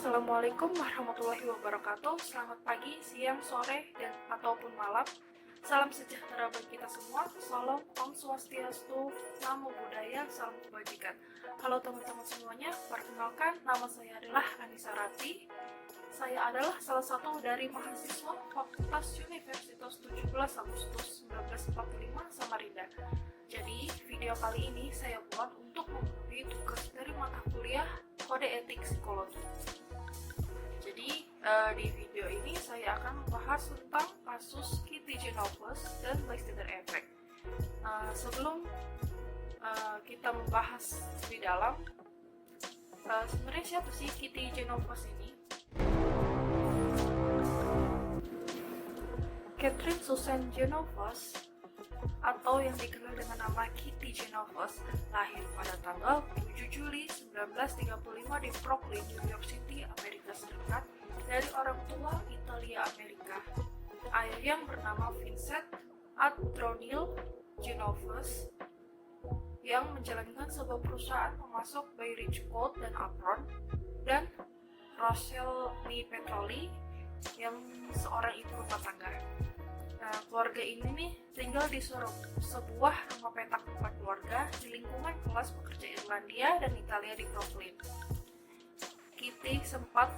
Assalamualaikum warahmatullahi wabarakatuh. Selamat pagi, siang, sore, dan ataupun malam. Salam sejahtera bagi kita semua. Salam Om Swastiastu, Namo Buddhaya, salam kebajikan. Halo teman-teman semuanya, perkenalkan nama saya adalah Anissa Rati. Saya adalah salah satu dari mahasiswa Fakultas Universitas 17 Agustus 1945 Samarinda. Jadi, video kali ini saya buat untuk memenuhi tugas dari mata kuliah Kode Etik Psikologi. Jadi, di video ini saya akan membahas tentang kasus Kitty Genovese dan bystander effect. Sebelum kita membahas lebih dalam, sebenarnya siapa sih Kitty Genovese ini? Catherine Susan Genovese, atau yang dikenal dengan nama Kitty Genovese, lahir pada tanggal 7 Juli 1935 di Brooklyn, New York City, Amerika Serikat, dari orang tua Italia Amerika. Ayah yang bernama Vincent Adronil Genovese yang menjalankan sebuah perusahaan memasok by Rich Coat dan Apron, dan Rochelle Lee Petroli yang seorang ibu rumah tangga. Keluarga ini nih tinggal di sebuah rumah petak 4 keluarga di lingkungan kelas pekerja Irlandia dan Italia di Brooklyn. Kitty sempat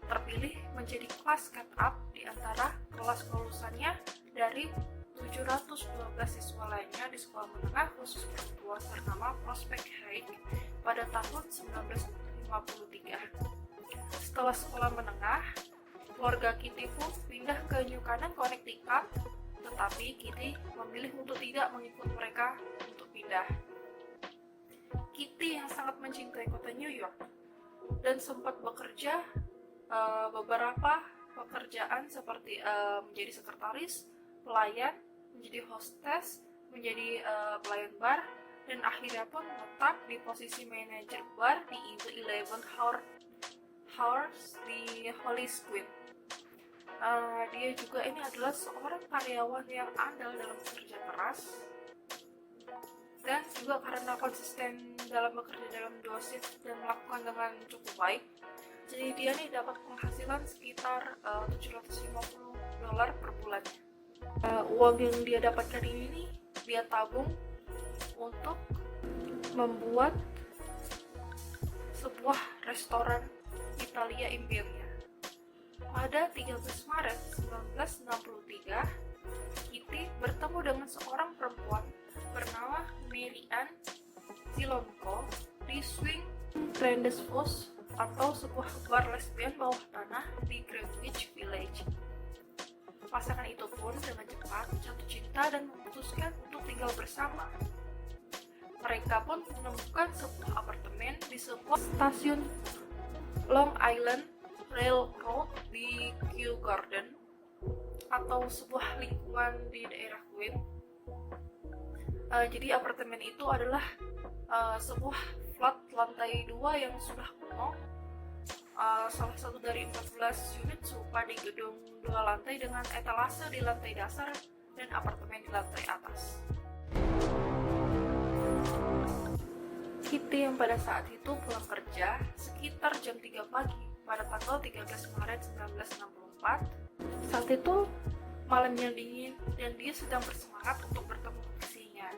terpilih menjadi kelas cut-up di antara kelas kelulusannya dari 712 siswa lainnya di sekolah menengah khusus perempuan bernama Prospect High pada tahun 1953. Setelah sekolah menengah, keluarga Kitty pun pindah ke New Canaan, Connecticut, tetapi Kitty memilih untuk tidak mengikut mereka untuk pindah. Kitty yang sangat mencintai kota New York dan sempat bekerja beberapa pekerjaan seperti menjadi sekretaris, pelayan, menjadi hostess, menjadi pelayan bar, dan akhirnya pun tetap di posisi manajer bar di The 11 Hours di Holy Squid. Dia juga ini adalah seorang karyawan yang andal dalam bekerja keras dan juga karena konsisten dalam bekerja dalam 2 shift dan melakukan dengan cukup baik, jadi dia nih dapat penghasilan sekitar $750 per bulannya. Uang yang dia dapatkan ini nih dia tabung untuk membuat sebuah restoran Italia Impiria. Pada 13 Maret 1963, Kitty bertemu dengan seorang perempuan bernama Mary Ann Zilonko di Swing Rendezvous, atau sebuah bar lesbian bawah tanah di Greenwich Village. Pasangan itu pun dengan cepat jatuh cinta dan memutuskan untuk tinggal bersama. Mereka pun menemukan sebuah apartemen di sebuah stasiun Long Island Railroad di Kew Garden, atau sebuah lingkungan di daerah Queens. Jadi apartemen itu adalah sebuah flat lantai 2 yang sudah kuno, salah satu dari 14 unit serupa di gedung 2 lantai dengan etalase di lantai dasar dan apartemen di lantai atas. Kitty yang pada saat itu pulang kerja sekitar jam 3 pagi pada tanggal 13 Maret 1964. Saat itu malam yang dingin dan dia sedang bersemangat untuk bertemu kekasihnya,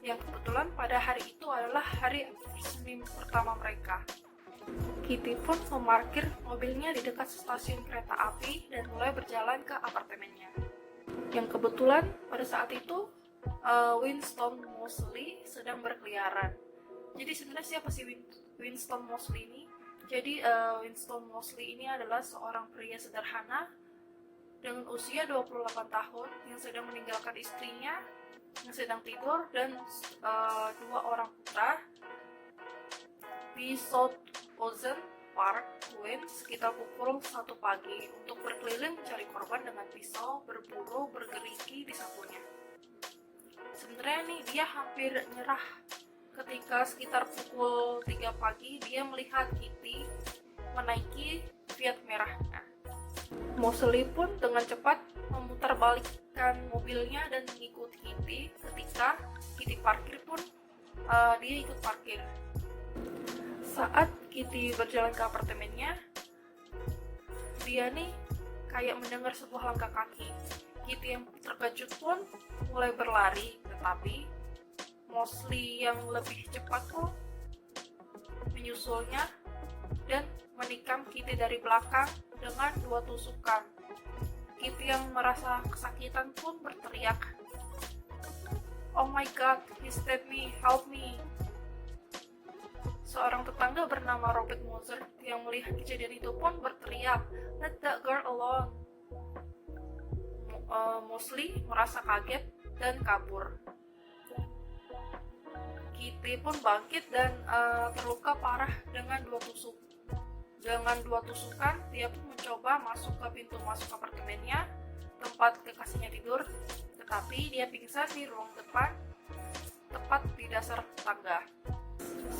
yang kebetulan pada hari itu adalah hari resmi pertama mereka. Kitty pun memarkir mobilnya di dekat stasiun kereta api dan mulai berjalan ke apartemennya. Yang kebetulan pada saat itu Winston Moseley sedang berkeliaran. Jadi sebenarnya siapa sih Winston Moseley ini? Jadi Winston Moseley ini adalah seorang pria sederhana dengan usia 28 tahun yang sedang meninggalkan istrinya yang sedang tidur dan 2 orang putra di South Ocean Park, Queens sekitar pukul 1 pagi untuk berkeliling mencari korban dengan pisau, berburu, bergerigi di sakunya. Sebenarnya nih dia hampir nyerah ketika sekitar pukul 3 pagi dia melihat Kitty menaiki Fiat merahnya. Moseley pun dengan cepat memutarbalikkan mobilnya dan mengikuti Kitty. Ketika Kitty parkir pun dia ikut parkir. Saat Kitty berjalan ke apartemennya, dia nih kayak mendengar sebuah langkah kaki. Kitty yang terkejut pun mulai berlari, tetapi Mosley yang lebih cepat pun menyusulnya dan menikam Kitty dari belakang dengan 2 tusukan. Kitty yang merasa kesakitan pun berteriak, "Oh my god, he stabbed me, help me." Seorang tetangga bernama Robert Moser yang melihat kejadian itu pun berteriak, "Let that girl alone." Mosley merasa kaget dan kabur. Kitty pun bangkit dan terluka parah dengan 2 tusuk. Dengan 2 tusukan, dia pun mencoba masuk ke pintu masuk apartemennya, tempat kekasihnya tidur, tetapi dia pingsan di ruang depan, tepat di dasar tangga.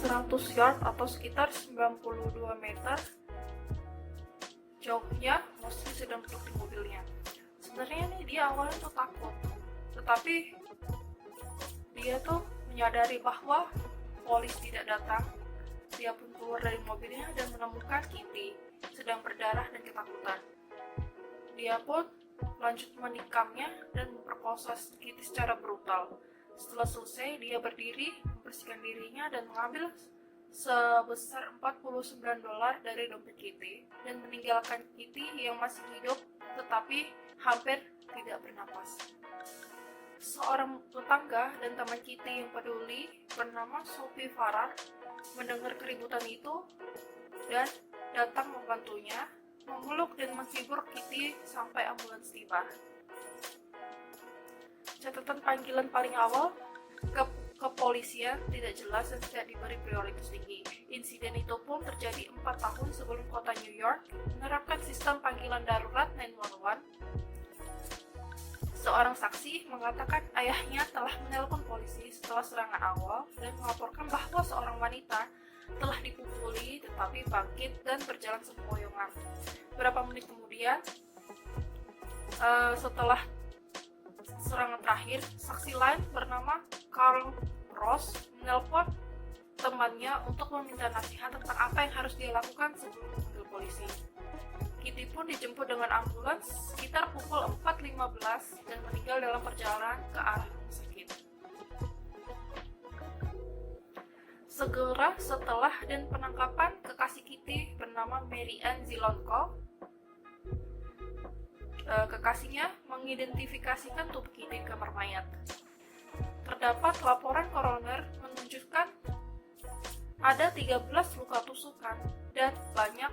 100 yard atau sekitar 92 meter jauhnya, Mosley sedang duduk di mobilnya. Sebenarnya nih dia awalnya tuh takut, tetapi dia tuh menyadari bahwa polis tidak datang. Dia pun keluar dari mobilnya dan menemukan Kitty sedang berdarah dan ketakutan. Dia pun lanjut menikamnya dan memperkosa Kitty secara brutal. Setelah selesai, dia berdiri, membersihkan dirinya dan mengambil sebesar $49 dari dompet Kitty dan meninggalkan Kitty yang masih hidup tetapi hampir tidak bernapas. Seorang tetangga dan teman Kitty yang peduli bernama Sophie Farrar mendengar keributan itu dan datang membantunya, memeluk dan menghibur Kitty sampai ambulans tiba. Catatan panggilan paling awal, kepolisian tidak jelas dan tidak diberi prioritas tinggi. Insiden itu pun terjadi 4 tahun sebelum kota New York menerapkan sistem panggilan darurat 911. Seorang saksi mengatakan ayahnya telah menelpon polisi setelah serangan awal dan melaporkan bahwa seorang wanita telah dipukuli tetapi bangkit dan berjalan sempoyongan. Beberapa menit kemudian, setelah serangan terakhir, saksi lain bernama Carl Ross menelpon temannya untuk meminta nasihat tentang apa yang harus dia lakukan sebelum memanggil polisi. Kitty pun dijemput dengan ambulans sekitar pukul 4.15 dan meninggal dalam perjalanan ke arah rumah sakit. Segera setelah dan penangkapan kekasih Kitty bernama Mary Ann Zilonko, kekasihnya mengidentifikasikan tubuh Kitty di kamar mayat. Terdapat laporan koroner menunjukkan ada 13 luka tusukan dan banyak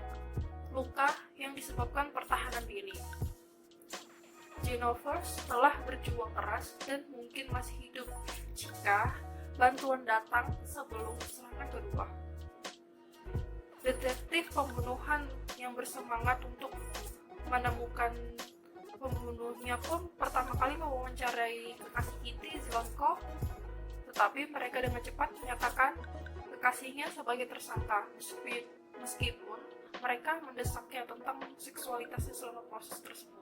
luka yang disebabkan pertahanan diri. Jennifer telah berjuang keras dan mungkin masih hidup jika bantuan datang sebelum serangan kedua. Detektif pembunuhan yang bersemangat untuk menemukan pembunuhnya pun pertama kali mewawancarai kekasih Kitty, Zilonko, tetapi mereka dengan cepat menyatakan kekasihnya sebagai tersangka, meskipun mereka mendesaknya tentang seksualitasnya selama proses tersebut.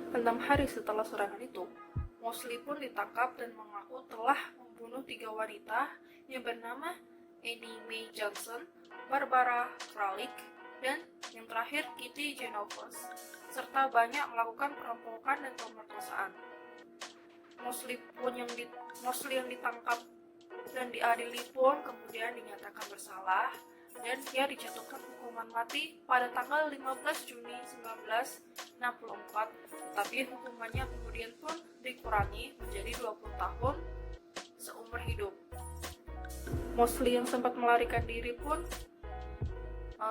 6 hari setelah serangan itu, Mosley pun ditangkap dan mengaku telah membunuh 3 wanita yang bernama Annie Mae Johnson, Barbara Kralik, dan yang terakhir Kitty Genovese, serta banyak melakukan perampokan dan pemerkosaan. Mosley yang ditangkap dan diadili pun kemudian dinyatakan bersalah dan dia dijatuhkan hukuman mati pada tanggal 15 Juni 1964, tetapi hukumannya kemudian pun dikurangi menjadi 20 tahun seumur hidup. Mosley yang sempat melarikan diri pun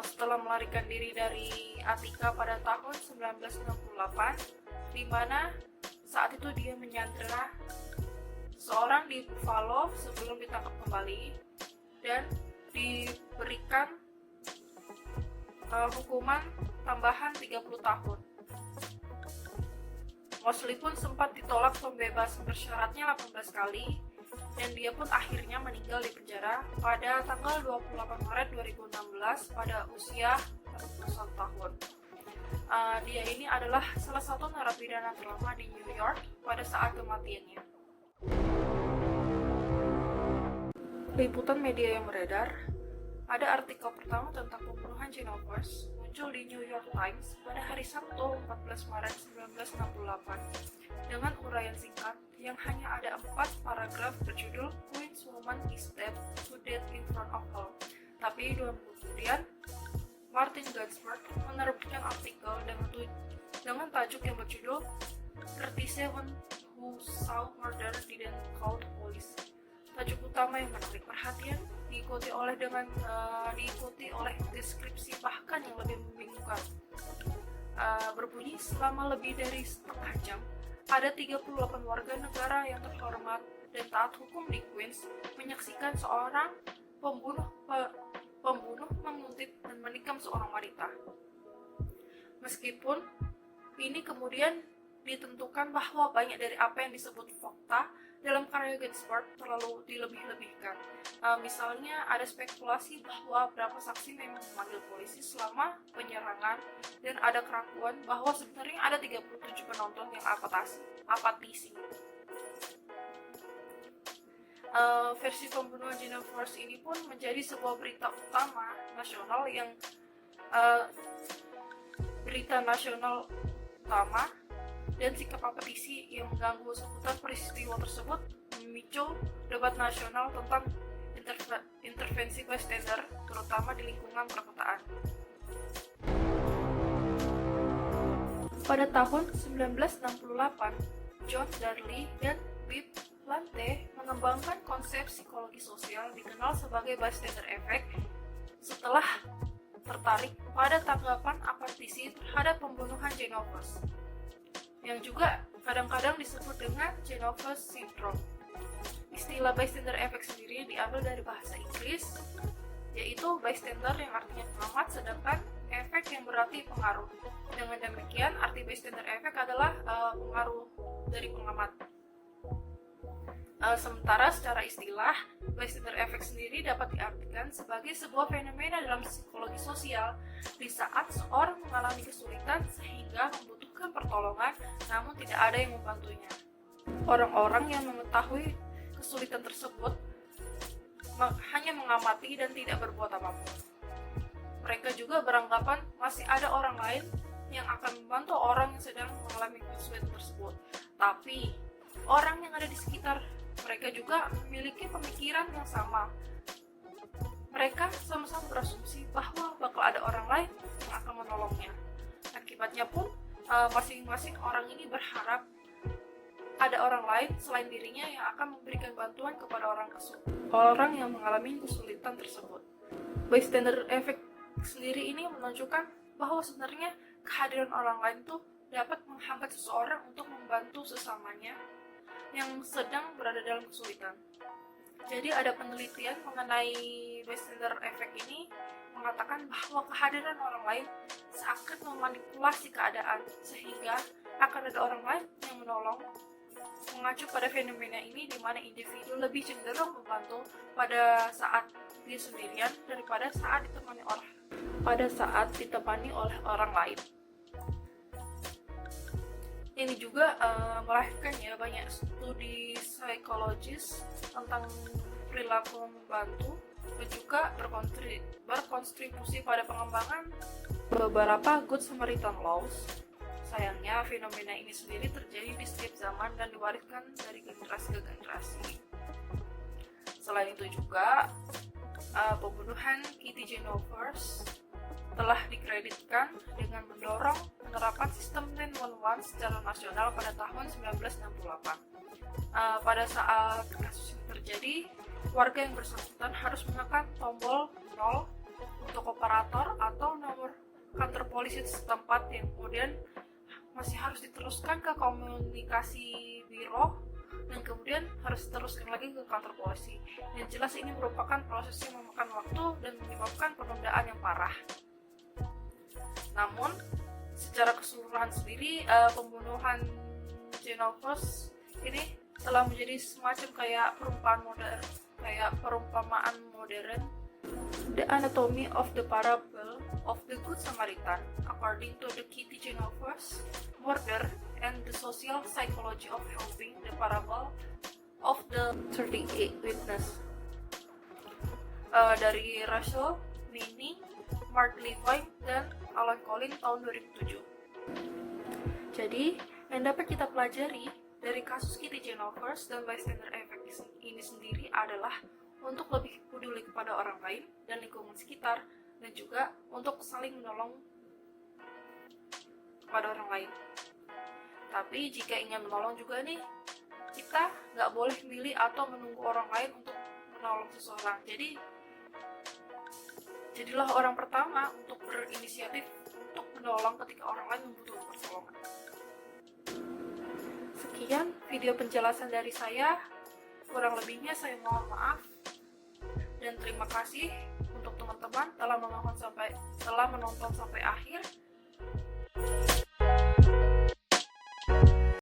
setelah melarikan diri dari Attica pada tahun 1968, di mana saat itu dia menyandera seorang di Buffalo sebelum ditangkap kembali dan diberikan hukuman tambahan 30 tahun. Mosley pun sempat ditolak pembebasan bersyaratnya 18 kali dan dia pun akhirnya meninggal di penjara pada tanggal 28 Maret 2016 pada usia 41 tahun. Dia ini adalah salah satu narapidana terlama di New York pada saat kematiannya. Liputan media yang beredar, ada artikel pertama tentang pembunuhan Genovese muncul di New York Times pada hari Sabtu 14 Maret 1968 dengan uraian singkat yang hanya ada 4 paragraf berjudul Queen's Woman is Dead to Death in Front of Her. Tapi 2 minggu kemudian, Martin Gansberg menerbitkan artikel dengan tajuk yang berjudul 37 Who Saw Murder Didn't Call the Police. Tajuk utama yang menarik perhatian diikuti oleh deskripsi bahkan yang lebih membingungkan. Berbunyi selama lebih dari setengah jam, ada 38 warga negara yang terhormat dan taat hukum di Queens menyaksikan seorang pembunuh menguntit dan menikam seorang wanita. Meskipun ini kemudian ditentukan bahwa banyak dari apa yang disebut fakta dalam karya Gansberg terlalu dilebih-lebihkan. Misalnya ada spekulasi bahwa beberapa saksi memang memanggil polisi selama penyerangan dan ada keraguan bahwa sebenarnya ada 37 penonton yang apatisi. Versi pembunuhan Genovese ini pun menjadi sebuah berita utama nasional utama dan sikap apatisi yang mengganggu seputar peristiwa tersebut memicu debat nasional tentang intervensi bystander, terutama di lingkungan perkotaan. Pada tahun 1968, John Darley dan Bibb Lante mengembangkan konsep psikologi sosial dikenal sebagai bystander effect setelah tertarik pada tanggapan apatisi terhadap pembunuhan Genovese, yang juga kadang-kadang disebut dengan Genovese syndrome. Istilah bystander effect sendiri diambil dari bahasa Inggris, yaitu bystander yang artinya pengamat, sedangkan efek yang berarti pengaruh. Dengan demikian, arti bystander effect adalah pengaruh dari pengamat. Sementara secara istilah, bystander effect sendiri dapat diartikan sebagai sebuah fenomena dalam psikologi sosial di saat seorang mengalami kesulitan sehingga membutuhkan pertolongan namun tidak ada yang membantunya. Orang-orang yang mengetahui kesulitan tersebut hanya mengamati dan tidak berbuat apapun. Mereka juga beranggapan masih ada orang lain yang akan membantu orang yang sedang mengalami kesulitan tersebut. Tapi, orang yang ada di sekitar mereka juga memiliki pemikiran yang sama. Mereka sama-sama berasumsi bahwa bakal ada orang lain yang akan menolongnya. Akibatnya pun, masing-masing orang ini berharap ada orang lain selain dirinya yang akan memberikan bantuan kepada orang yang mengalami kesulitan tersebut. Bystander effect sendiri ini menunjukkan bahwa sebenarnya kehadiran orang lain itu dapat menghambat seseorang untuk membantu sesamanya yang sedang berada dalam kesulitan. Jadi ada penelitian mengenai bystander effect ini mengatakan bahwa kehadiran orang lain seakan memanipulasi keadaan sehingga akan ada orang lain yang menolong. Mengacu pada fenomena ini di mana individu lebih cenderung membantu pada saat dia sendirian daripada saat ditemani oleh orang lain. Ini juga melahirkan banyak studi psikologis tentang perilaku membantu dan juga berkontribusi pada pengembangan beberapa Good Samaritan Laws. Sayangnya, fenomena ini sendiri terjadi di setiap zaman dan diwariskan dari generasi ke generasi. Selain itu juga, pembunuhan Kitty Genovese telah dikreditkan dengan mendorong penerapan sistem 911 secara nasional pada tahun 1968. Pada saat kasus ini terjadi, warga yang bersangkutan harus menekan tombol 0 untuk operator atau nomor kantor polisi setempat yang kemudian masih harus diteruskan ke komunikasi biro dan kemudian harus diteruskan lagi ke kantor polisi. Yang jelas ini merupakan proses yang memakan waktu dan menyebabkan penundaan yang parah. Namun, secara keseluruhan sendiri, pembunuhan Genovese ini telah menjadi semacam kayak perumpamaan modern. The Anatomy of the Parable of the Good Samaritan, according to the Kitty Genovese murder and the social psychology of helping, the parable of the 38 witness. dari Rachel, Manning, Mark Levine, dan Alan Collins tahun 2007. Jadi, yang dapat kita pelajari dari kasus Kitty Genovese dan bystander effect ini sendiri adalah untuk lebih peduli kepada orang lain dan lingkungan sekitar, dan juga untuk saling menolong kepada orang lain. Tapi jika ingin menolong juga nih, kita nggak boleh milih atau menunggu orang lain untuk menolong seseorang. Jadi, jadilah orang pertama untuk berinisiatif untuk menolong ketika orang lain membutuhkan pertolongan. Sekian video penjelasan dari saya. Kurang lebihnya saya mohon maaf. Dan terima kasih untuk teman-teman telah menonton sampai akhir.